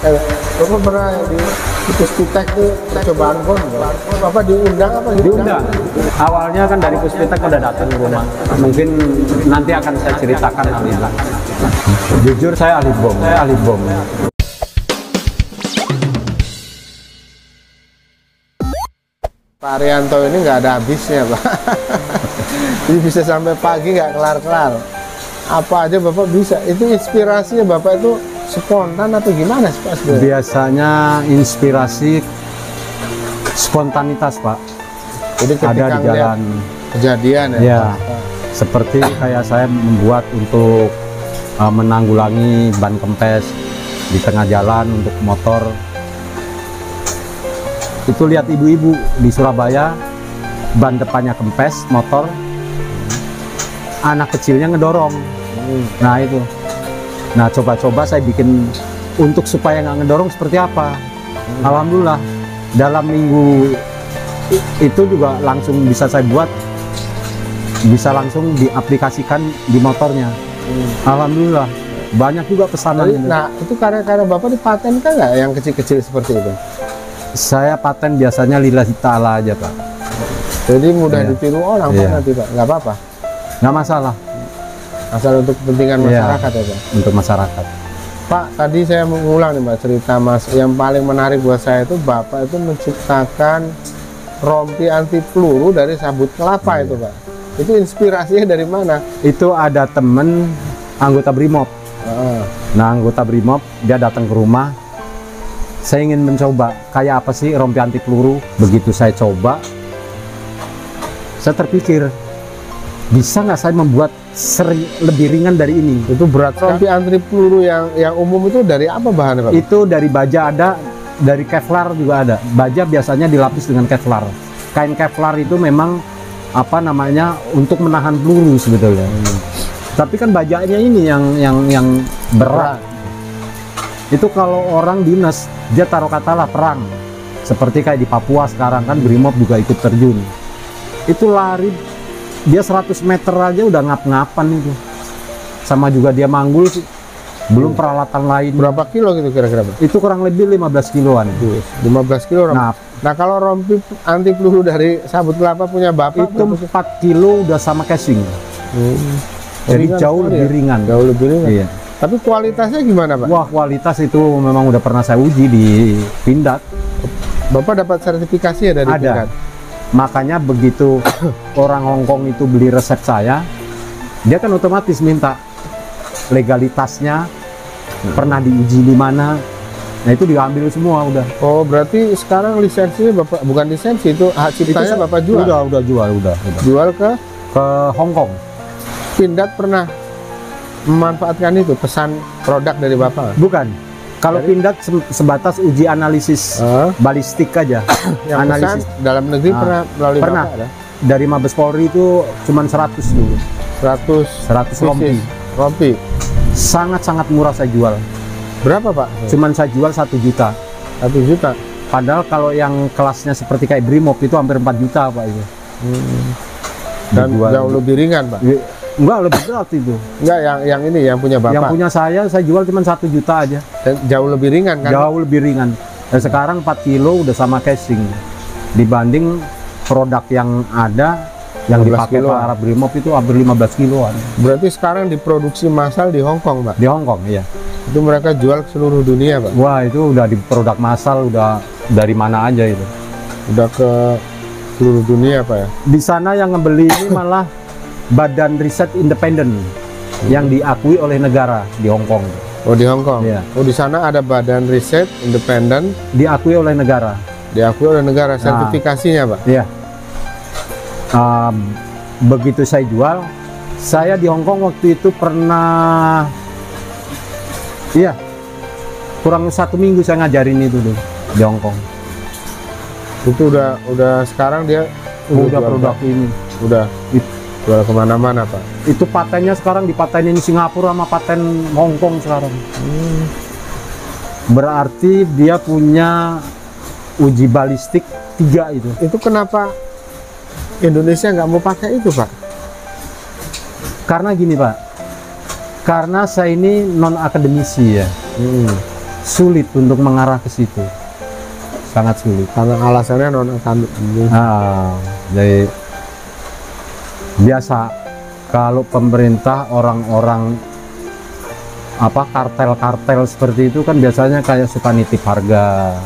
Bapak pernah di Puspitek tuh cobaan pon, Bapak diundang apa? Diundang. Awalnya kan dari Puspitek udah datang ke rumah. Mungkin nanti akan saya ceritakan hal itu. Jujur saya ahli bom. Pak Arianto ini nggak ada habisnya, Pak. Jadi bisa sampai pagi nggak kelar-kelar. Apa aja Bapak bisa. Itu inspirasinya Bapak itu spontan atau gimana sih, Pak? Biasanya inspirasi spontanitas, Pak. Jadi ketika ada di jalan kejadian ya. Ya, seperti kayak saya membuat untuk menanggulangi ban kempes di tengah jalan untuk motor. Itu lihat ibu-ibu di Surabaya, ban depannya kempes motor, anak kecilnya ngedorong. Nah itu, nah coba-coba saya bikin untuk supaya nggak ngedorong seperti apa. Alhamdulillah dalam minggu itu juga langsung bisa saya buat, bisa langsung diaplikasikan di motornya. Alhamdulillah banyak juga pesanan. Nah itu karena Bapak dipatenkan nggak yang kecil-kecil seperti itu? Saya paten biasanya lillahi ta'ala aja, Pak. Jadi mudah ditiru orang, Pak, nanti, Pak? Nggak apa-apa? Nggak masalah. Asal untuk kepentingan masyarakat ya, Pak? Untuk masyarakat. Pak, tadi saya mengulang nih, Mbak, cerita Mas. Yang paling menarik buat saya itu Bapak itu menciptakan rompi anti peluru dari sabut kelapa itu, Pak. Itu inspirasinya dari mana? Itu ada temen anggota Brimob. Nah, anggota Brimob, dia datang ke rumah. Saya ingin mencoba kayak apa sih rompi anti peluru. Begitu saya coba, saya terpikir bisa nggak saya membuat lebih ringan dari ini. Itu berat. Rompi anti peluru yang umum itu dari apa bahannya, Pak? Itu dari baja ada, dari Kevlar juga ada. Baja biasanya dilapis dengan Kevlar. Kain Kevlar itu memang apa namanya untuk menahan peluru sebetulnya. Tapi kan bajanya ini yang berat. Itu kalau orang dinas dia taruh katalah perang, seperti kayak di Papua sekarang kan Brimob juga ikut terjun. Itu lari dia 100 meter aja udah ngap-ngapan itu. Sama juga dia manggul sih. Belum peralatan lain. Berapa kilo gitu kira-kira? Itu kurang lebih 15 kiloan. 15 kilo. Nah kalau rompi anti peluru dari sabut kelapa punya Bapak itu 4 kilo udah sama casing. Jadi jauh lebih ringan. Jauh lebih ringan. Iya. Tapi kualitasnya gimana, Pak? Wah, kualitas itu memang udah pernah saya uji di Pindad. Bapak dapat sertifikasi ya dari Pindad? Makanya begitu orang Hongkong itu beli resep saya, dia kan otomatis minta legalitasnya, pernah diuji di mana. Nah itu diambil semua udah. Oh berarti sekarang lisensinya Bapak, bukan lisensi itu hak ciptanya Bapak jual? Udah jual. Jual ke Hongkong. Pindad pernah memanfaatkan itu pesan produk dari Bapak? Bukan. Kalau Pindad sebatas uji analisis balistik aja. Yang analisis dalam negeri pernah melalui pernah. Bapak, ada? Dari Mabes Polri itu cuma 100 dulu. 100 rompi. Sangat-sangat murah saya jual. Berapa, Pak? Cuman saya jual 1 juta. 1 juta. Padahal kalau yang kelasnya seperti kayak Brimob itu hampir 4 juta, Pak itu. Dan jauh lebih ringan, Pak. Enggak, lebih berat itu. Enggak, yang ini yang punya Bapak. Yang punya saya jual cuma 1 juta aja. Dan jauh lebih ringan kan? Jauh lebih ringan. Dan sekarang 4 kilo udah sama casing. Dibanding produk yang ada yang dipakai para Brimob itu hampir 15 kiloan. Berarti sekarang diproduksi massal di Hongkong, Pak? Di Hongkong, iya. Itu mereka jual ke seluruh dunia, Pak? Wah, itu udah di produk massal, udah dari mana aja itu. Udah ke seluruh dunia, Pak ya? Di sana yang ngebeli ini malah Badan Riset Independen yang diakui oleh negara di Hongkong. Oh di Hongkong? Iya. Oh di sana ada Badan Riset Independen diakui oleh negara. Diakui oleh negara, sertifikasinya Pak? Iya. Begitu saya jual, saya di Hongkong waktu itu pernah, iya, kurang 1 minggu saya ngajarin itu tuh di Hongkong. Itu udah sekarang dia udah produk ini. Udah. Jual kemana-mana Pak. Itu patennya sekarang dipatenin Singapura sama paten Hongkong sekarang. Berarti dia punya uji balistik 3 itu. Itu kenapa Indonesia nggak mau pakai itu Pak? Karena gini Pak, karena saya ini non akademisi ya. sulit untuk mengarah ke situ, sangat sulit. Karena alasannya non akademik. Jadi biasa kalau pemerintah orang-orang apa kartel-kartel seperti itu kan biasanya kayak suka nitip harga.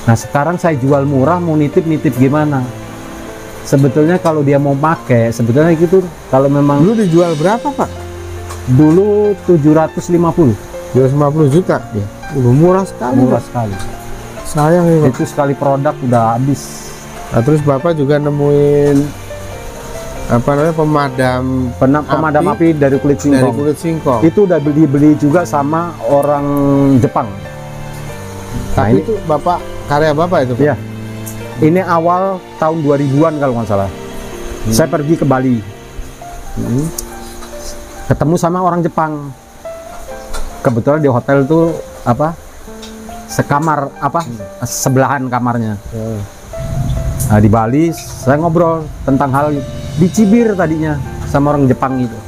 Nah sekarang saya jual murah, mau nitip gimana? Sebetulnya kalau dia mau pakai, sebetulnya gitu. Kalau memang Dulu dijual berapa Pak? dulu 750. 250 juta. Ya. Udah murah sekali. Murah Pak. sekali. Sayang ya Pak. Itu sekali produk udah habis. Nah, terus Bapak juga nemuin apa namanya Pemadam api dari kulit dari singkong. kulit singkong. Itu udah beli juga sama orang Jepang. Nah, Tapi itu Bapak karya Bapak itu Pak? Iya. Ini awal tahun 2000-an kalau nggak salah. Saya pergi ke Bali. Ketemu sama orang Jepang. Kebetulan di hotel itu apa? Sekamar apa? Sebelahan kamarnya. Nah, di Bali saya ngobrol tentang hal dicibir tadinya sama orang Jepang itu.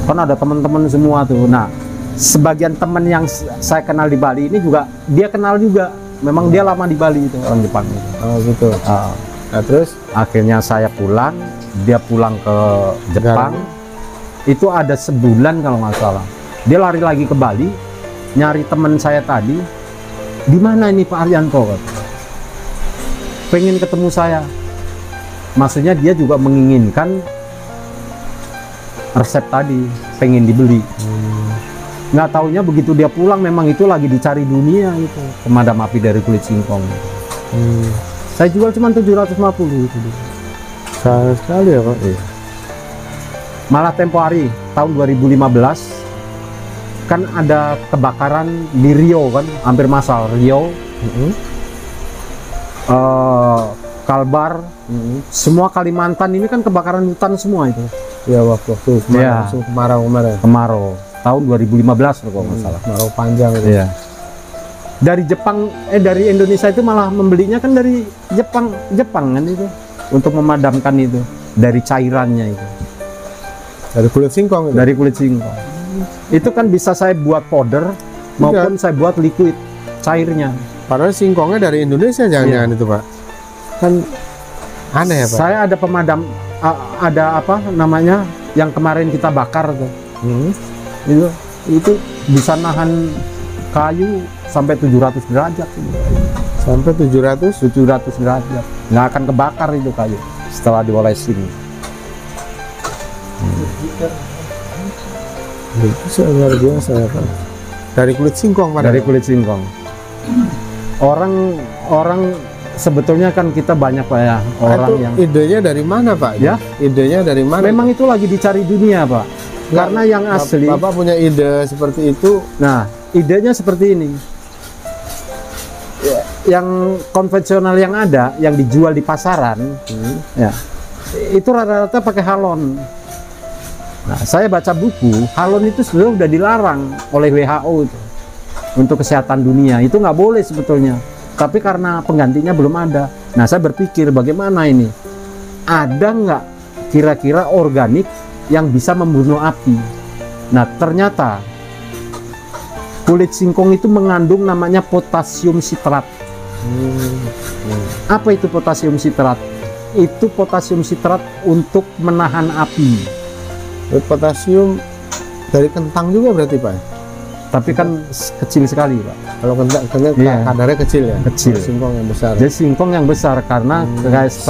Kan ada teman-teman semua tuh. Nah, sebagian teman yang saya kenal di Bali ini juga dia kenal juga. Memang dia lama di Bali itu orang Jepang itu. Oh gitu. Nah, terus Akhirnya saya pulang, dia pulang ke Jepang. Itu ada sebulan kalau nggak salah. Dia lari lagi ke Bali, nyari teman saya tadi. Di mana ini Pak Haryanto? Pengen ketemu saya. Maksudnya dia juga menginginkan resep tadi, pengen dibeli. Nggak taunya begitu dia pulang memang itu lagi dicari dunia itu pemadam api dari kulit singkong. Saya jual cuma 750 itu. sayang sekali ya Pak. Iya. Malah tempo hari tahun 2015 kan ada kebakaran di Riau kan, hampir massal Riau. Kalbar, semua Kalimantan ini kan kebakaran hutan semua itu. Ya waktu Ya. kemarau kemarin. Kemarau tahun 2015 kalau nggak salah. Kemarau panjang itu. Iya. Dari Jepang, dari Indonesia itu malah membelinya kan dari Jepang kan itu untuk memadamkan itu dari cairannya itu. Dari kulit singkong itu. Dari kulit singkong. Itu kan bisa saya buat powder maupun saya buat liquid cairnya. Padahal singkongnya dari Indonesia jangan-jangan itu Pak. Kan aneh ya Pak. Saya ada pemadam ada apa namanya yang kemarin kita bakar tuh. Itu bisa nahan kayu sampai 700 derajat. Sampai 700. 700 derajat. Nggak akan kebakar itu kayu setelah diolesin. Itu luar biasa ya Pak. Dari kulit singkong Pak. Dari kulit singkong. Orang sebetulnya kan kita banyak Pak ya orang itu yang idenya dari mana Pak? Ya? Idenya dari mana? memang itu lagi dicari dunia Pak. Karena yang asli. Bapak punya ide seperti itu. Nah, idenya seperti ini. Yang konvensional yang ada, yang dijual di pasaran, ya, itu rata-rata pakai halon. Nah, saya baca buku, halon itu sebenarnya udah dilarang oleh WHO itu untuk kesehatan dunia. Itu nggak boleh sebetulnya. Tapi karena penggantinya belum ada. Nah, saya berpikir bagaimana ini? Ada nggak kira-kira organik yang bisa membunuh api? Nah, ternyata kulit singkong itu mengandung namanya potasium sitrat. Apa itu potasium sitrat? Itu potasium sitrat untuk menahan api. Potasium dari kentang juga berarti Pak? Tapi kan kecil sekali Pak. Kalau kentang Iya. kadarnya kecil ya? Kecil. Kalau singkong yang besar. Jadi singkong yang besar karena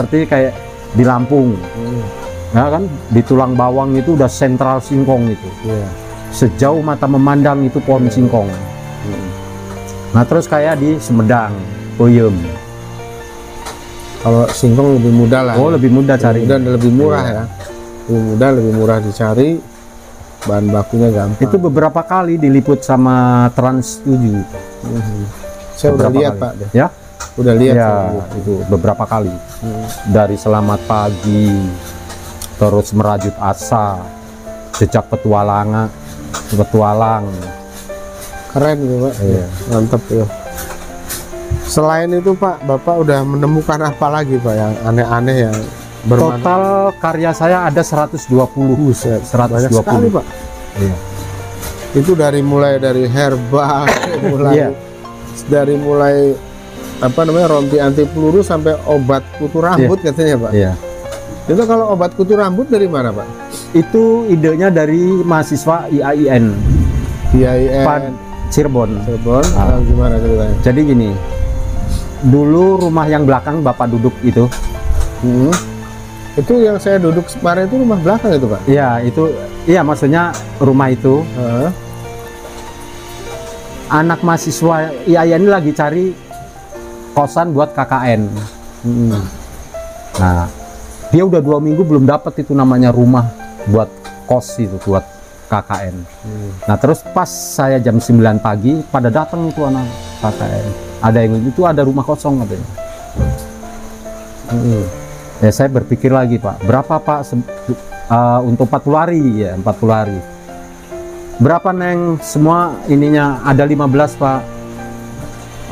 kayak di Lampung. Ya kan, di tulang bawang itu udah sentral singkong itu. Iya. Sejauh mata memandang itu pohon singkong. Nah, terus kayak di Sumedang, Puyem. Kalau singkong lebih mudah lah. Oh, lebih mudah cari. Dan lebih murah Iya. ya. Lebih mudah, lebih murah dicari. Bahan bakunya gampang. Itu beberapa kali diliput sama Trans 7. Saya udah Beberapa lihat kali. Pak. Ya? Udah lihat. Ya, saya lihat. itu beberapa kali. Dari Selamat Pagi, terus Merajut Asa, Jejak Petualang. Keren gitu Pak. Iya. Mantap ya. Selain itu Pak, Bapak udah menemukan apa lagi Pak yang aneh-aneh yang bermanfaat? Total karya saya ada 120. Buset, banyak 120. sekali Pak. Iya. Itu mulai dari herbal, Iya. dari mulai apa namanya rompi anti peluru sampai obat kutu rambut katanya Pak. Iya. Itu kalau obat kutu rambut dari mana Pak? Itu idenya dari mahasiswa IAIN IAIN Cirebon. Cirebon. Gimana ceritanya? Jadi gini, dulu rumah yang belakang Bapak duduk itu, Itu yang saya duduk kemarin itu rumah belakang itu Pak? iya itu, iya maksudnya rumah itu, anak mahasiswa IAIN ini lagi cari kosan buat KKN. Nah, dia udah 2 minggu belum dapat itu namanya rumah buat kos itu buat KKN. Nah terus pas saya jam 9 pagi pada datang itu anak KKN. Ada yang itu ada rumah kosong katanya. Ya saya berpikir lagi Pak, berapa Pak untuk 40 hari ya 40 hari. Berapa neng semua ininya ada 15 Pak.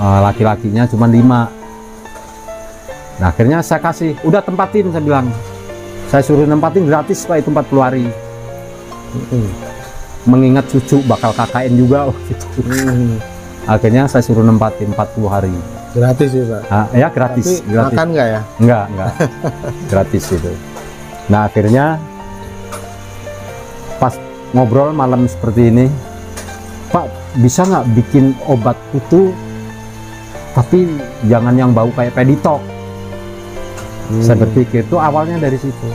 Laki-lakinya cuma 5. Nah akhirnya saya kasih, udah tempatin saya bilang. Saya suruh nempatin gratis Pak itu 40 hari. Mengingat cucu bakal KKN juga gitu. Akhirnya saya suruh nempatin 40 hari. Gratis ya Pak? Ya gratis. Tapi gratis. makan nggak ya? Enggak. Gratis itu. Nah akhirnya pas ngobrol malam seperti ini, Pak bisa nggak bikin obat kutu tapi jangan yang bau kayak peditok. Saya berpikir itu awalnya dari situ.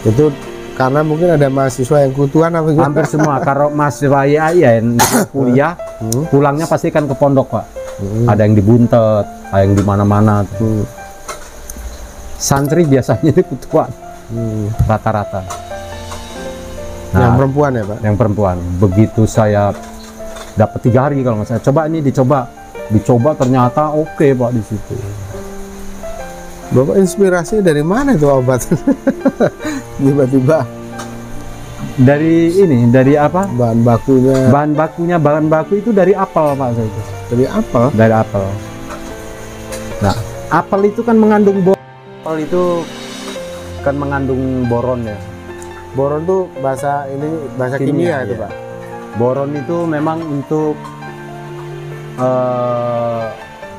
Itu karena mungkin ada mahasiswa yang kutuan apa gitu? Hampir semua. Kalau mahasiswa IAIN kuliah pulangnya pasti kan ke pondok Pak. Ada yang di Buntet, ada yang di mana-mana. Santri biasanya itu kutuan rata-rata. Nah, yang perempuan ya Pak? Yang perempuan. Begitu saya dapat 3 hari kalau nggak salah. Coba ini dicoba ternyata oke Pak di situ. Bapak inspirasi dari mana itu obat? Tiba-tiba dari apa? Bahan bakunya. Bahan baku itu dari apel Pak saya itu. Dari apel? Dari apel. Nah, apel itu kan mengandung boron. Apel itu kan mengandung boron ya. Boron tuh bahasa kimia itu ya. Pak. Boron itu memang untuk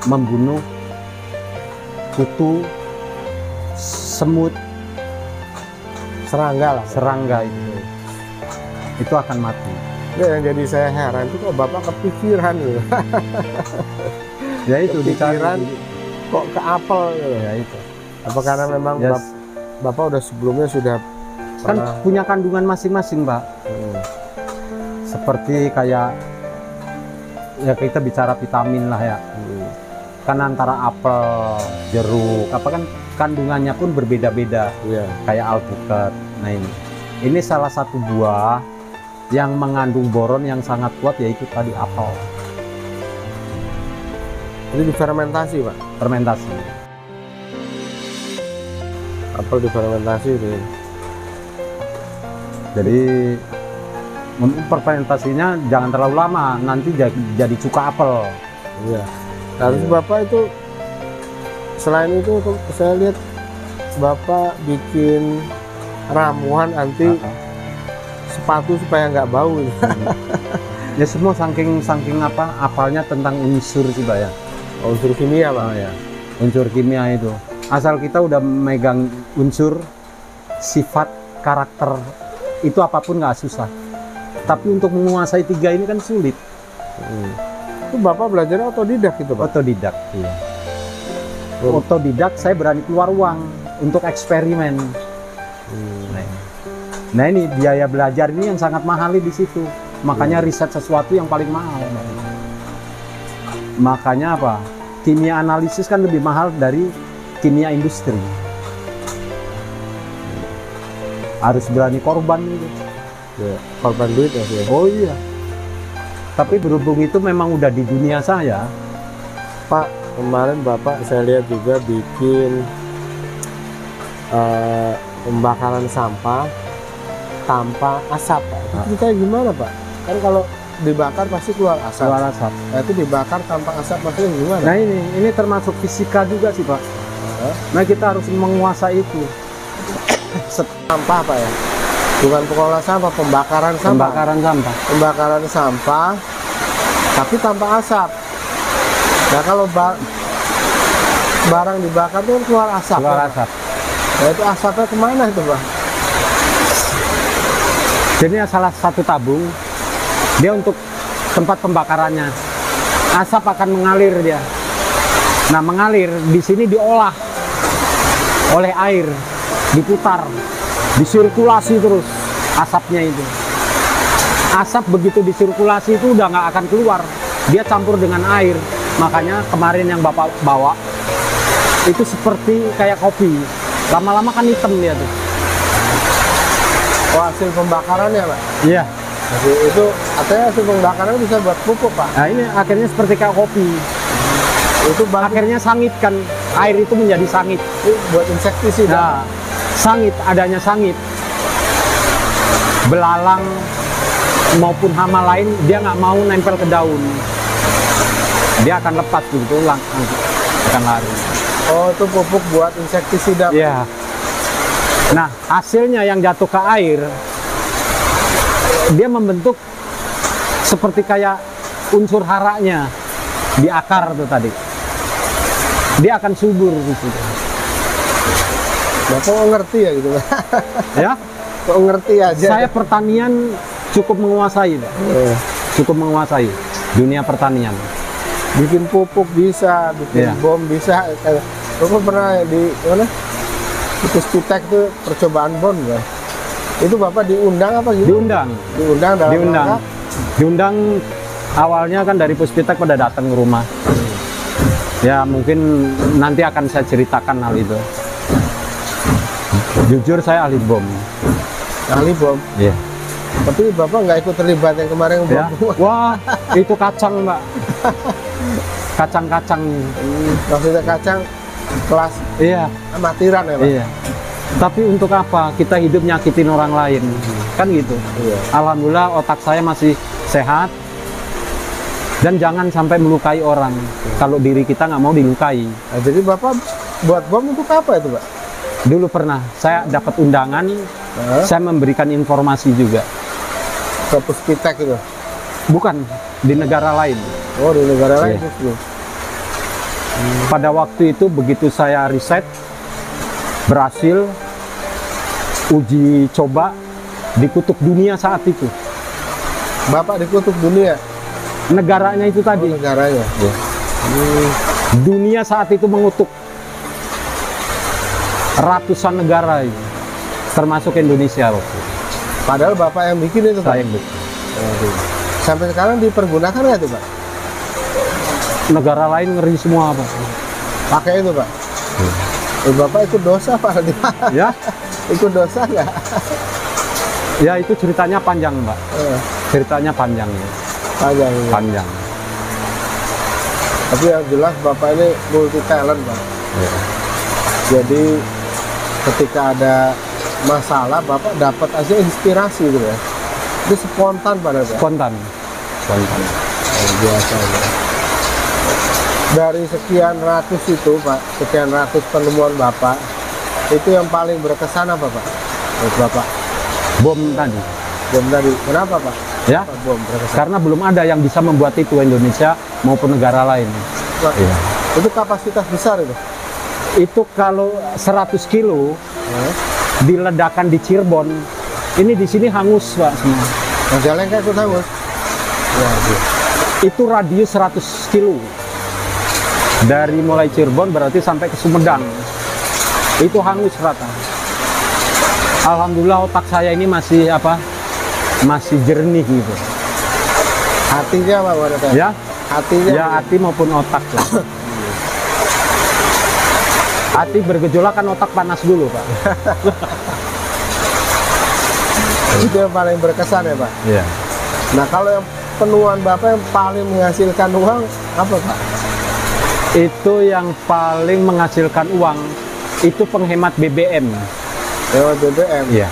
membunuh kutu, semut, serangga itu akan mati. Ya, yang jadi saya heran itu kok Bapak kepikiran gitu. Ya itu kepikiran kok ke apel gitu. Ya itu. Apa karena memang Bapak udah sebelumnya sudah kan punya kandungan masing-masing Pak. Seperti kayak ya kita bicara vitamin lah ya. Kan antara apel, jeruk, apa kan kandungannya pun berbeda-beda. Kayak alpukat. Nah ini salah satu buah yang mengandung boron yang sangat kuat, yaitu tadi apel. Ini difermentasi Pak? Fermentasi. Apel difermentasi itu. Jadi untuk fermentasinya jangan terlalu lama, nanti jadi cuka apel. Iya. Terus Bapak itu selain itu saya lihat Bapak bikin ramuan anti sepatu supaya nggak bau. Ya semua saking apa apalnya tentang unsur sih Pak ya. Unsur kimia Pak ya. Unsur kimia itu. Asal kita udah megang unsur, sifat, karakter, itu apapun nggak susah. Tapi untuk menguasai 3 ini kan sulit. Itu Bapak belajar otodidak gitu Pak? Otodidak, iya. Otodidak, saya berani keluar uang untuk eksperimen. Nah ini biaya belajar ini yang sangat mahal di situ. Makanya riset sesuatu yang paling mahal. Makanya apa? Kimia analisis kan lebih mahal dari kimia industri. Harus berani korban gitu. Ya, korban duit ya. Oh iya. Tapi berhubung itu memang udah di dunia saya. Pak, kemarin Bapak saya lihat juga bikin pembakaran sampah tanpa asap Pak. Itu kayak gimana Pak? Kan kalau dibakar pasti keluar asap. Nah itu dibakar tanpa asap maksudnya gimana? Nah ini termasuk fisika juga sih Pak. Nah kita harus menguasai itu. Sampah Pak ya? Bukan pengelola sampah, pembakaran sampah. Pembakaran sampah. Pembakaran sampah, tapi tanpa asap. Nah kalau barang dibakar itu kan keluar asap. Keluar ya? asap. Nah itu asapnya kemana itu Pak? Jadi salah satu tabung, dia untuk tempat pembakarannya. Asap akan mengalir dia. Nah mengalir di sini diolah oleh air, diputar, disirkulasi terus asapnya itu. Asap begitu disirkulasi itu udah nggak akan keluar, dia campur dengan air. Makanya kemarin yang Bapak bawa itu seperti kayak kopi, lama-lama kan hitam dia tuh. Oh hasil pembakarannya Pak? Iya. Jadi itu artinya hasil pembakaran bisa buat pupuk Pak? Nah ini akhirnya seperti kayak kopi. Itu bagus. Akhirnya sangit kan, air itu menjadi sangit. Itu buat insektisida. Nah, sangit, adanya sangit, belalang maupun hama lain dia nggak mau nempel ke daun, dia akan lepas begitu, akan lari. Oh itu pupuk buat insektisida. Iya. Nah hasilnya yang jatuh ke air, dia membentuk seperti kayak unsur haranya di akar tuh tadi. Dia akan subur di situ. Nah, kok ngerti ya gitu Pak? Ya, Kok ngerti aja? saya pertanian cukup menguasai, Pak. Cukup menguasai dunia pertanian. Bikin pupuk bisa, bikin Iya. bom bisa. Bapak pernah di mana? Di Puspitek itu percobaan bom ya. Itu Bapak diundang apa gitu? Diundang, Diundang dalam diundang, rangka? diundang. Awalnya kan dari Puspitek pada datang ke rumah. Ya mungkin nanti akan saya ceritakan hal itu. Jujur saya ahli bom. Ahli bom. Iya. Tapi Bapak nggak ikut terlibat yang kemarin bom. Ya. Wah, itu kacang, Mbak. Kacang-kacang. Maksudnya kacang kelas Iya, amatiran ya Pak? iya. Tapi untuk apa? Kita hidup nyakitin orang lain. Kan gitu. Iya. Alhamdulillah otak saya masih sehat. Dan jangan sampai melukai orang. Kalau diri kita nggak mau dilukai. Nah, jadi Bapak buat bom untuk apa itu Pak? Dulu pernah, saya dapat undangan, Hah? saya memberikan informasi juga. Ke Puspitek itu? Bukan, di negara lain. Oh di negara lain Iya. justru. Pada waktu itu begitu saya riset, berhasil, uji coba di kutub dunia saat itu. Bapak di kutub dunia? Negaranya itu Oh, tadi. negaranya? Dunia saat itu mengutuk ratusan negara ini, termasuk Indonesia waktu itu. Padahal Bapak yang bikin itu Pak? Saya bikin. Waduh. Sampai sekarang dipergunakan nggak itu Pak? Negara lain ngeri semua, Pak. Pakai itu Pak? Bapak ikut dosa Pak? Ya, Ikut dosa nggak? ya itu ceritanya panjang, Mbak. Ceritanya panjang, ya. Panjang ya. Panjang. Tapi yang jelas Bapak ini multi talent Pak. Ya. Jadi ketika ada masalah Bapak dapat aja inspirasi gitu ya. Itu spontan pada Pak. Spontan. Spontan. Luar biasa ya. Dari sekian ratus itu Pak, sekian ratus penemuan Bapak, itu yang paling berkesan apa Pak? Menurut Bapak? Bom tadi. Bom tadi. Kenapa Pak? Ya, Apa bom berkesan? karena belum ada yang bisa membuat itu Indonesia maupun negara lain. Pak, Iya. itu kapasitas besar itu. Itu kalau 100 kilo diledakkan di Cirebon, ini di sini hangus, Pak, semua. Majalengka ikut hangus. Waduh. Itu radius 100 kilo. Dari mulai Cirebon berarti sampai ke Sumedang. Itu hangus rata. Alhamdulillah otak saya ini masih apa? Masih jernih gitu. Hatinya apa Pak? Ya, Hatinya. ya hati maupun otak lah. Hati bergejolak kan otak panas dulu, Pak. Itu yang paling berkesan ya Pak. Iya. Nah kalau yang penemuan Bapak yang paling menghasilkan uang apa Pak? Itu yang paling menghasilkan uang itu penghemat BBM. Lewat BBM. Iya.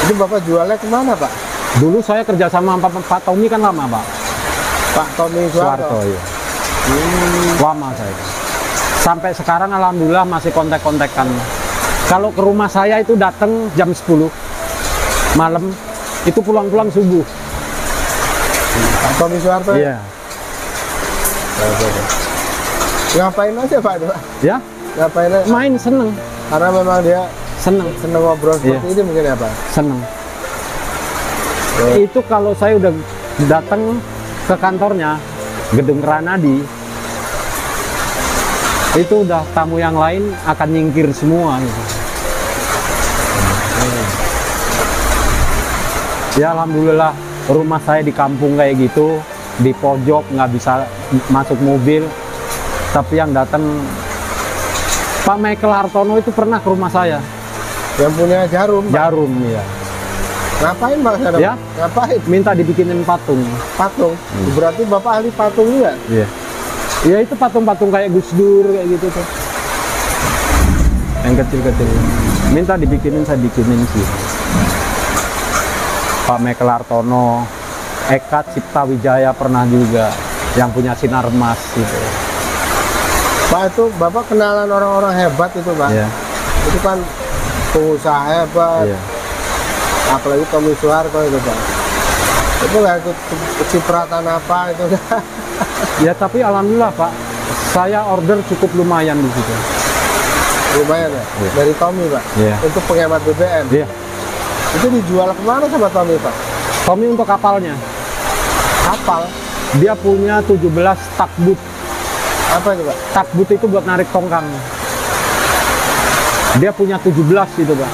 Itu Bapak jualnya kemana Pak? Dulu saya kerja sama Pak Tommy kan lama, Pak. Pak Tommy Soeharto, Soeharto. ya. Lama saya. Sampai sekarang alhamdulillah masih kontak-kontakan. Kalau ke rumah saya itu datang jam 10. malam itu pulang-pulang subuh. Pak Tommy Soeharto. Iya. Ngapain aja Pak itu, Pak? Ya, Ngapain aja? main seneng, Karena memang dia seneng, ngobrol seperti Iya. ini mungkin ya Pak? seneng. Itu kalau saya udah datang ke kantornya Gedung Ranadi, itu udah tamu yang lain akan nyingkir semua gitu. Ya alhamdulillah rumah saya di kampung kayak gitu, di pojok nggak bisa masuk mobil, tapi yang datang Pak Michael Hartono itu pernah ke rumah saya. Yang punya jarum, Pak. Jarum ya, Ngapain Pak sana? Ya. Ngapain? minta dibikinin patung. Patung. Berarti Bapak ahli patung juga? Iya. Ya itu patung-patung kayak Gus Dur kayak gitu tuh. Yang kecil-kecil. Minta dibikinin, saya bikinin sih. Pak Michael Hartono, Eka Cipta Wijaya pernah juga, yang punya sinar emas gitu. Pak, itu Bapak kenalan orang-orang hebat itu Pak. Iya. Itu kan pengusaha hebat. Iya. Apalagi Tommy Soeharto itu Pak. Itu nggak ikut kecipratan apa itu. Ya tapi alhamdulillah Pak, saya order cukup lumayan di situ. Lumayan ya? Iya. Dari Tommy Pak? Iya. Untuk penghemat BBM? Iya. Itu dijual kemana sama Tommy Pak? Tommy untuk kapalnya, Kapal? dia punya 17 takbut. Apa itu Pak? Takbut itu buat narik tongkang. Dia punya 17 itu Pak.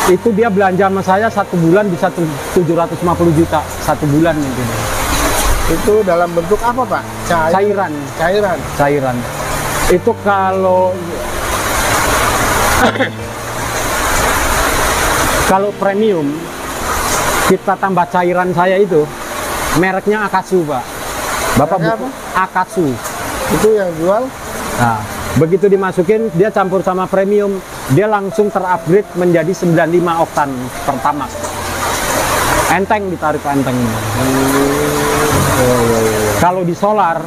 Itu dia belanja sama saya 1 bulan bisa 750 juta 1 bulan gitu. Itu dalam bentuk apa Pak? Cairan. Cairan. Cairan. Itu kalau premium kita tambah cairan saya itu mereknya Akatsu Pak. Bapak Mereknya apa? Akatsu. Itu yang jual? Nah, begitu dimasukin dia campur sama premium, dia langsung terupgrade menjadi 95 oktan pertama. Enteng, ditarik ke entengnya. Kalau di solar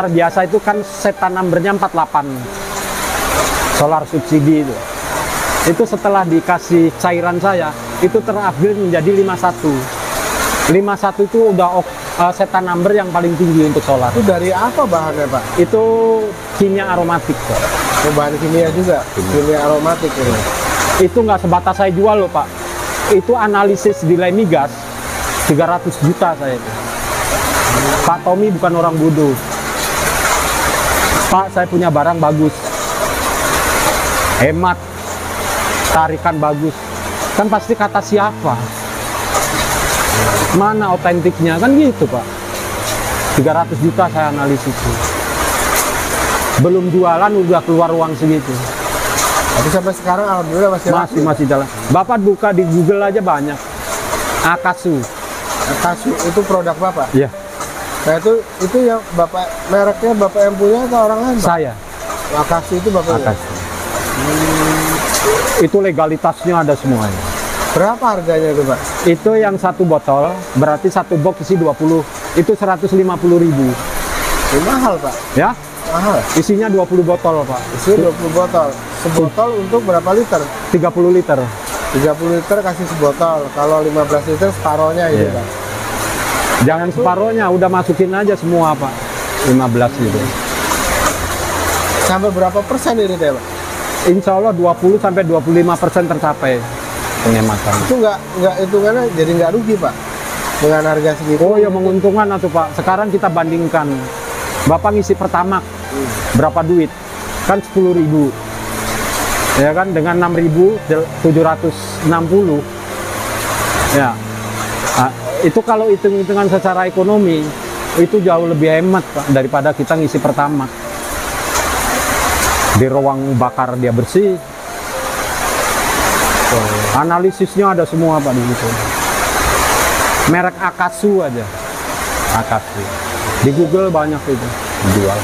biasa itu kan setan numbernya 48. Solar subsidi itu. Itu setelah dikasih cairan saya, itu terupgrade menjadi 51. 51 itu udah setan number yang paling tinggi untuk solar. Itu dari apa bahannya Pak? Itu kimia aromatik kok. Oh, bahan kimia juga? Kimia aromatik ini? Itu nggak sebatas saya jual loh Pak. Itu analisis di Lemigas 300 juta saya itu. Pak Tommy bukan orang bodoh. Pak, saya punya barang bagus, hemat, tarikan bagus, kan pasti kata siapa, mana otentiknya, kan gitu Pak. 300 juta saya analisis, belum jualan udah keluar uang segitu. Tapi sampai sekarang alhamdulillah masih jalan. Bapak buka di Google aja banyak. Akatsu. Akatsu itu produk Bapak? Iya. Nah itu yang Bapak, mereknya Bapak yang punya atau orang lain Pak? Saya. Akatsu itu Bapak punya? Akatsu. Itu legalitasnya ada semuanya. Berapa harganya itu Pak? Itu yang 1 botol, berarti 1 box isi 20, itu 150.000. Ini mahal Pak? Ya, Mahal? isinya 20 botol Pak. Isinya 20 botol. Sebotol untuk berapa liter? 30 liter. 30 liter kasih sebotol. Kalau 15 liter separohnya ini Iya. Pak. Jangan separohnya, udah masukin aja semua Pak. 15 gitu. Sampai berapa persen ini deh Pak? Insya Allah 20-25% tercapai penghematan. Itu nggak hitungannya jadi nggak rugi Pak dengan harga segitu? Oh ya, menguntungkan atau Pak. Sekarang kita bandingkan. Bapak ngisi Pertamax berapa duit? Kan 10.000. Ya kan, dengan 6.760. Ya. Nah, itu kalau hitung-hitungan secara ekonomi itu jauh lebih hemat Pak daripada kita ngisi Pertamax. Di ruang bakar dia bersih. Analisisnya ada semua Pak di situ. Merek Akatsu aja. Akatsu. Di Google banyak itu dijual.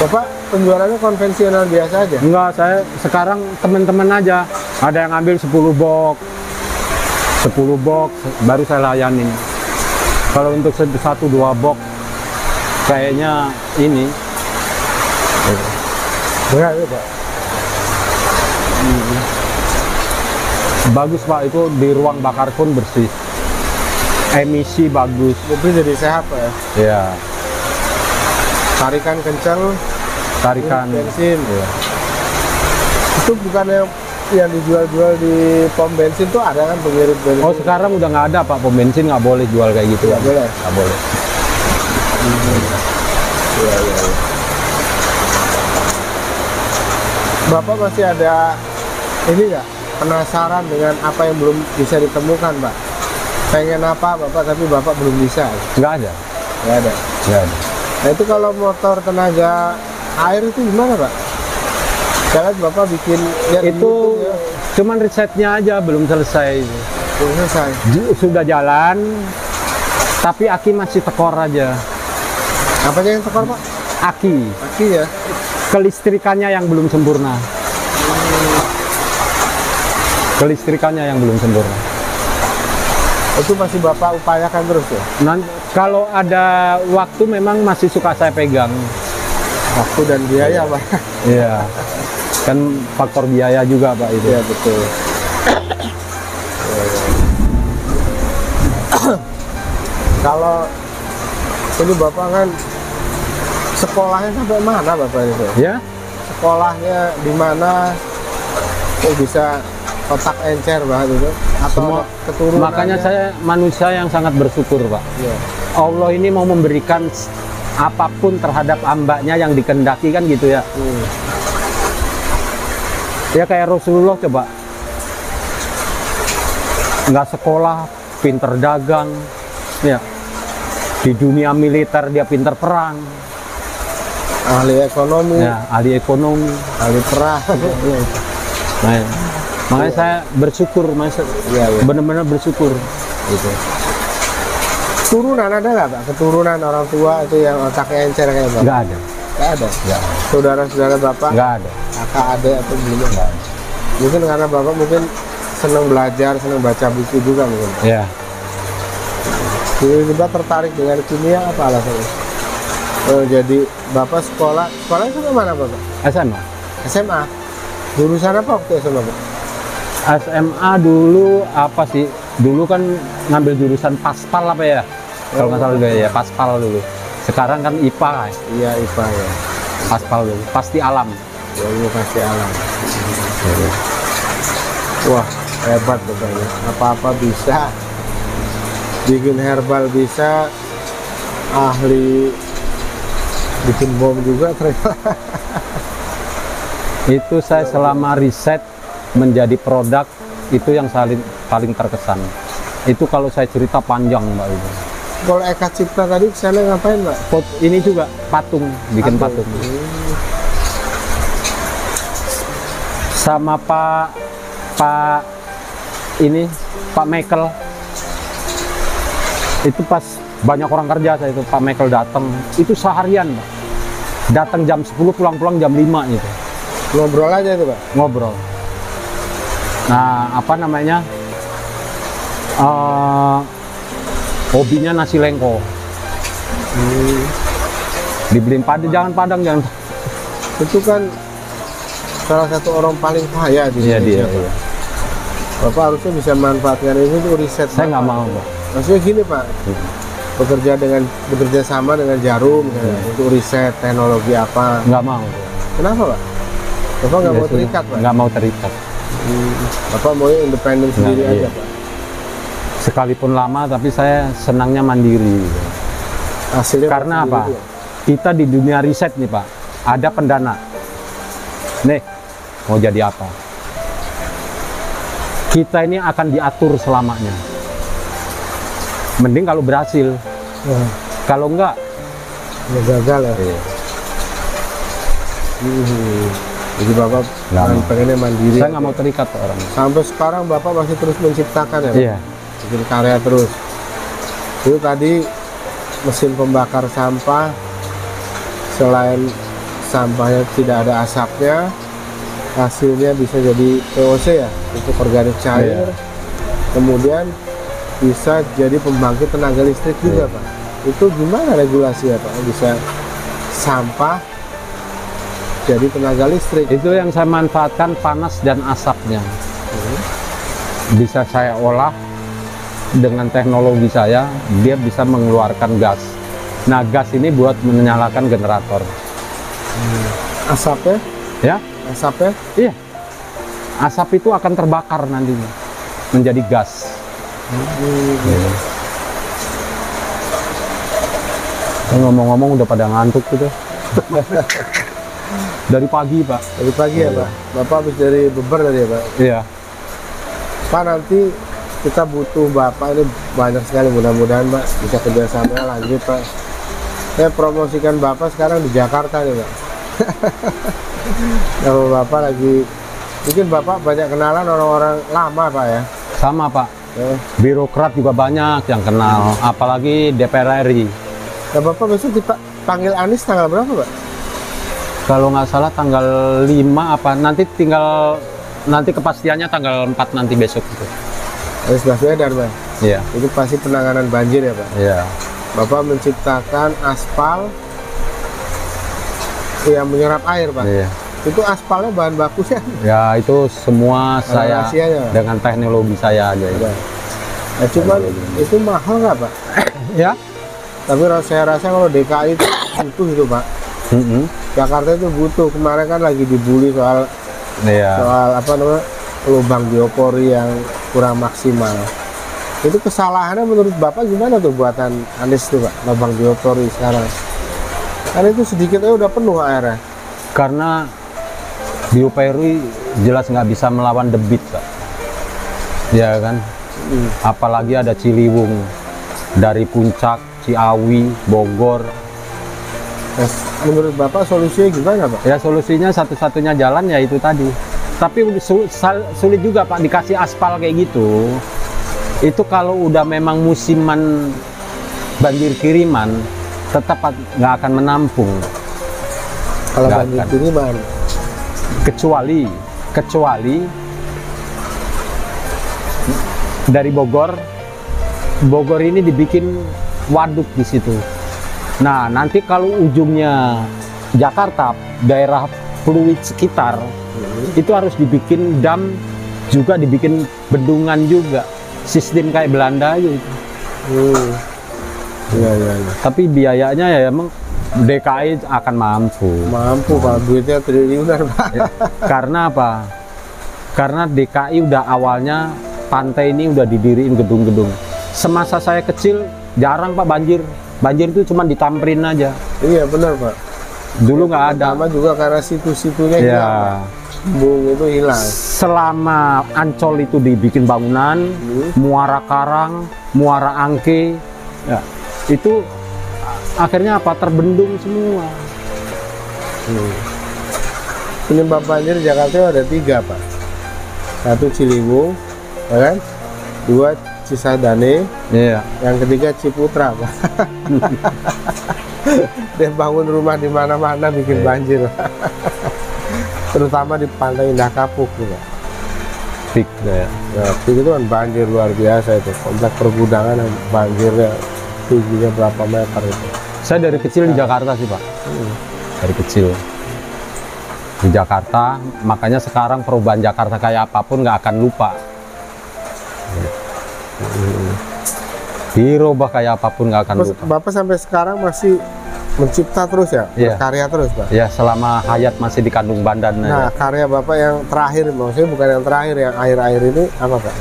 Bapak penjualannya konvensional biasa aja? Enggak, saya sekarang teman-teman aja. Ada yang ambil 10 box. 10 box baru saya layanin. Kalau untuk 1-2 box kayaknya ini berat ya Pak? Bagus Pak, itu di ruang bakar pun bersih. Emisi bagus. Mobil jadi sehat Pak ya. Iya. Tarikan kencang, Tarikan bensin. Iya. Itu bukannya yang dijual-jual di pom bensin tuh ada kan pengirit bensin? Oh sekarang udah nggak ada Pak, pom bensin nggak boleh jual kayak gitu. Nggak boleh? Nggak boleh. Iya, iya, iya. Bapak masih ada ini nggak, penasaran dengan apa yang belum bisa ditemukan Pak? Pengen apa Bapak tapi Bapak belum bisa? Nggak ada. Nggak ada. Nggak ada. Nah itu kalau motor tenaga air itu gimana Pak? Jangan Bapak bikin lihat di Itu YouTube ya. cuman risetnya aja belum selesai. Belum selesai. Sudah jalan, tapi aki masih tekor aja. Apanya yang tekor Pak? Aki, Aki ya. kelistrikannya yang belum sempurna. Kelistrikannya yang belum sempurna. Itu masih Bapak upayakan terus ya? Kalau ada waktu memang masih suka saya pegang. Waktu dan biaya Pak. Iya. Kan faktor biaya juga Pak itu. Iya betul. Kalau ini Bapak kan sekolahnya sampai mana Bapak itu? Ya? Sekolahnya di mana? Kok bisa otak encer banget itu? Atau Semua keturunan? Makanya saya manusia yang sangat bersyukur Pak. Iya. Allah ini mau memberikan apapun terhadap hambanya yang dikehendaki kan gitu ya. Ya kayak Rasulullah coba. Nggak sekolah, pinter dagang. Ya. Di dunia militer dia pinter perang. Ahli ekonomi, Ya, ahli ekonomi. ahli perang. Nah, makanya saya bersyukur, Iya, iya. benar-benar bersyukur. Gitu. Turunan ada nggak Pak? Keturunan orang tua itu yang otaknya encer kayak Bapak? Nggak ada. Nggak ada. Nggak. Saudara-saudara Bapak, Nggak ada. kakak, adik atau gimana? Nggak ada. Mungkin karena Bapak mungkin senang belajar, senang baca buku juga mungkin. Ya. Tiba-tiba tertarik dengan kimia apa alasannya? Oh, jadi Bapak sekolahnya sampai mana Bapak? SMA. SMA? Jurusan apa waktu SMA Pak? SMA dulu apa sih? Dulu kan ngambil jurusan paspal apa ya? Kalau nggak salah ya, paspal dulu. Sekarang kan IPA kan? Iya IPA ya. Paspal dulu. Pasti alam. Ilmu pasti alam. Wah hebat Bapak ya. Apa-apa bisa. Bikin herbal bisa. Ahli bikin bom juga ternyata. Itu saya selama riset menjadi produk itu yang paling terkesan. Itu kalau saya cerita panjang Mbak itu. Kalau Eka Cipta tadi kesana ngapain Mbak? Ini juga patung, bikin patung. Sama Pak Michael. Itu pas banyak orang kerja saya itu, Pak Michael datang. Itu seharian Mbak. Datang jam 10 pulang-pulang jam 5 gitu. Ngobrol aja itu Pak? Ngobrol. Nah, apa namanya? Hobinya nasi lengko. Dibeliin jangan. Itu kan salah satu orang paling kaya di Iya dia. Indonesia, Pak. Iya. Bapak harusnya bisa manfaatkan ini untuk riset. Saya nggak Bapak. mau, Pak. Maksudnya gini Pak, bekerja sama dengan Jarum misalnya, untuk riset teknologi apa? Nggak mau. Kenapa Pak? Bapak nggak Ya mau sudah, terikat Pak? nggak mau terikat. Bapak mau independen sendiri iya. aja Pak? Sekalipun lama, tapi saya senangnya mandiri. Hasilnya Karena sendiri apa? ya? Kita di dunia riset nih Pak, ada pendana. Nih, mau jadi apa? Kita ini akan diatur selamanya. Mending kalau berhasil. Wah, Kalau enggak, ya gagal ya. Jadi Bapak Nggak mau. pengennya mandiri. saya aja. nggak mau terikat ke orang. Sampai sekarang Bapak masih terus menciptakan ya Pak? Iya. Bikin karya terus. Itu tadi mesin pembakar sampah, selain sampahnya tidak ada asapnya, hasilnya bisa jadi VOC ya, untuk organik cair. Iya. Kemudian bisa jadi pembangkit tenaga listrik juga Iya. Pak. Itu gimana regulasi ya Pak? Bisa sampah jadi tenaga listrik. Itu yang saya manfaatkan panas dan asapnya. bisa saya olah dengan teknologi saya, dia bisa mengeluarkan gas. Nah, gas ini buat menyalakan generator. Asapnya? Ya, Asapnya? iya. Asap itu akan terbakar nantinya menjadi gas. Ngomong-ngomong udah pada ngantuk gitu. Dari pagi, Pak. Dari pagi ya, Pak? Bapak habis dari beber tadi ya, Pak? Iya. Pak, nanti kita butuh Bapak ini banyak sekali, mudah-mudahan Pak bisa kerjasamanya lanjut, Pak. Saya promosikan Bapak sekarang di Jakarta nih, Pak. Kalau Bapak lagi, mungkin Bapak banyak kenalan orang-orang lama, Pak ya? Sama, Pak. Birokrat juga banyak yang kenal, apalagi DPR RI. Nah, Bapak besok dipanggil Anies tanggal berapa, Pak? Kalau nggak salah tanggal 5 apa, nanti kepastiannya tanggal 4 nanti besok itu. Anies Baswedan, Pak? Iya. Itu pasti penanganan banjir ya, Pak? Iya. Bapak menciptakan aspal yang menyerap air, Pak? Iya. Itu aspalnya bahan bakunya? Ya, itu semua saya rahasianya, dengan teknologi saya aja. Ya. Nah, cuman itu mahal nggak, Pak? Ya. Tapi saya rasa kalau DKI itu butuh itu, Pak. Jakarta itu butuh. Kemarin kan lagi dibully soal apa namanya, lubang biopori yang kurang maksimal. Itu kesalahannya menurut Bapak gimana tuh buatan Anies tuh, Pak, lubang biopori sekarang? Kan itu sedikit aja udah penuh airnya. Karena biopori jelas nggak bisa melawan debit, Pak. Ya kan? Apalagi ada Ciliwung dari Puncak, Ciawi, Bogor. Menurut Bapak solusinya gimana, Pak? Ya, solusinya satu-satunya jalan ya itu tadi. Tapi sulit juga, Pak, dikasih aspal kayak gitu. Itu kalau udah memang musiman banjir kiriman, tetap nggak akan menampung. Kalau banjir kiriman, kecuali dari Bogor ini dibikin waduk di situ. Nah, nanti kalau ujungnya Jakarta, daerah fluid sekitar, itu harus dibikin dam, juga dibikin bendungan juga. Sistem kayak Belanda aja itu. Iya. Tapi biayanya ya emang DKI akan mampu. Mampu, Pak. Duitnya triliunan, Pak. Ya, karena apa? Karena DKI udah awalnya pantai ini udah didiriin gedung-gedung. Semasa saya kecil jarang, Pak, banjir. Banjir itu cuma ditamperin aja. Iya, benar, Pak. Dulu nggak ada. Sama juga karena situ-situnya Ya. hilang, Bung, itu hilang. Selama Ancol itu dibikin bangunan, Muara Karang, Muara Angke, ya, itu akhirnya apa? Terbendung semua. Penyebab banjir di Jakarta ada 3, Pak. 1 Ciliwung, ya kan? 2 Cisadane, Iya. yang ketiga Ciputra, Pak. Dia bangun rumah di mana-mana bikin banjir. Terutama di Pantai Indah Kapuk, Pak. Pik ya. Ya, itu kan banjir luar biasa itu. Komplek pergudangan yang banjirnya tingginya berapa meter itu. Saya dari kecil di Jakarta sih, Pak. Dari kecil di Jakarta, makanya sekarang perubahan Jakarta kayak apapun nggak akan lupa. Dirubah kayak apapun nggak akan Terus lupa. Bapak sampai sekarang masih mencipta terus ya? Iya. Karya terus, Pak? Ya, selama hayat masih dikandung badan. Nah, karya Bapak yang terakhir, maksudnya bukan yang terakhir, yang akhir-akhir ini apa, Pak?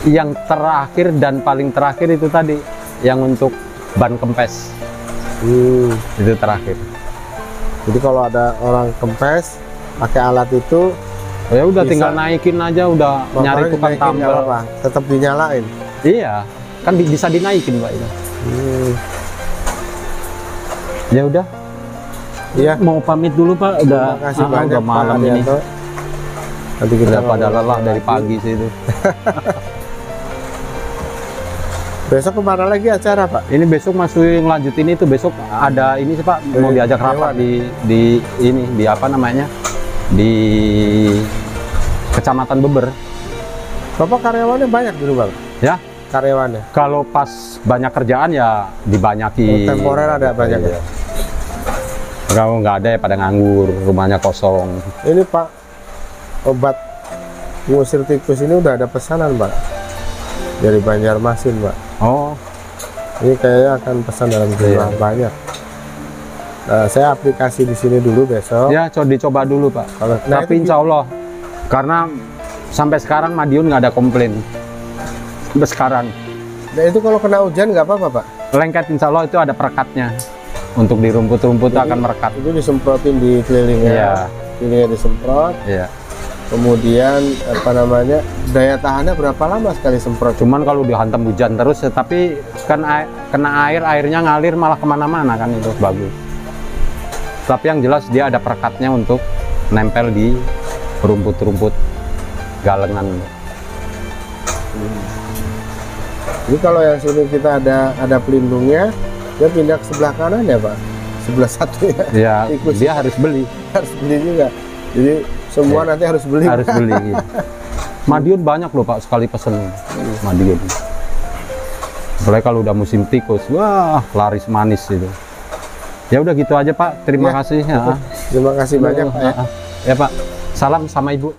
Yang terakhir dan paling terakhir itu tadi, yang untuk ban kempes. Itu terakhir. Jadi kalau ada orang kempes pakai alat itu, Ya udah bisa. tinggal naikin aja, udah Bapaknya nyari tukang dinaikin nggak tambal. apa-apa, tetap dinyalain. Iya, kan bisa dinaikin, Pak, itu. Ya udah, Iya. mau pamit dulu, Pak. Udah, Terima kasih banyak, udah malam Pak ini. Adianto. Nanti kita Udah pada ngobrol lelah dari lagi. pagi sih itu. Besok kemana lagi acara, Pak? Ini besok masih ngelanjutin itu. Besok ada ini sih, Pak, mau diajak rapat di ini, di apa namanya, di Kecamatan Beber. Bapak karyawannya banyak dulu, Bang? Ya, Karyawannya? kalau pas banyak kerjaan ya dibanyaki. Temporer ada banyak ya? Iya. Kalau nggak ada ya pada nganggur, rumahnya kosong. Ini, Pak, obat ngusir tikus ini udah ada pesanan Pak dari Banjarmasin Pak. Oh, Ini kayaknya akan pesan dalam jumlah banyak. Nah, saya aplikasi di sini dulu besok. ya coba dicoba dulu Pak. Kalau Tapi insya Allah, karena sampai sekarang Madiun nggak ada komplain. Sampai sekarang. nah itu kalau kena hujan nggak apa-apa Pak? Lengket insya Allah itu ada perekatnya. Untuk di rumput-rumput itu akan merekat. Itu disemprotin di kelilingnya. Iya. Kelilingnya disemprot. Iya. Kemudian apa namanya, daya tahannya berapa lama sekali semprot? Cuman kalau dihantam hujan terus, tapi kan kena air, airnya ngalir malah kemana-mana kan, itu bagus. Tapi yang jelas dia ada perekatnya untuk nempel di rumput-rumput galengan. Jadi kalau yang sini kita ada pelindungnya, dia pindah ke sebelah kanan ya Pak? Sebelah satu ya? Ya, Tikus dia harus beli. harus beli juga. Jadi semua nanti harus beli. Harus beli. Gitu. Madiun banyak loh Pak, sekali pesen Madiun. Apalagi kalau udah musim tikus, wah laris manis itu. Ya udah gitu aja Pak, terima Ya. kasih ya. Terima kasih banyak Pak ya. Ya Pak, salam sama Ibu.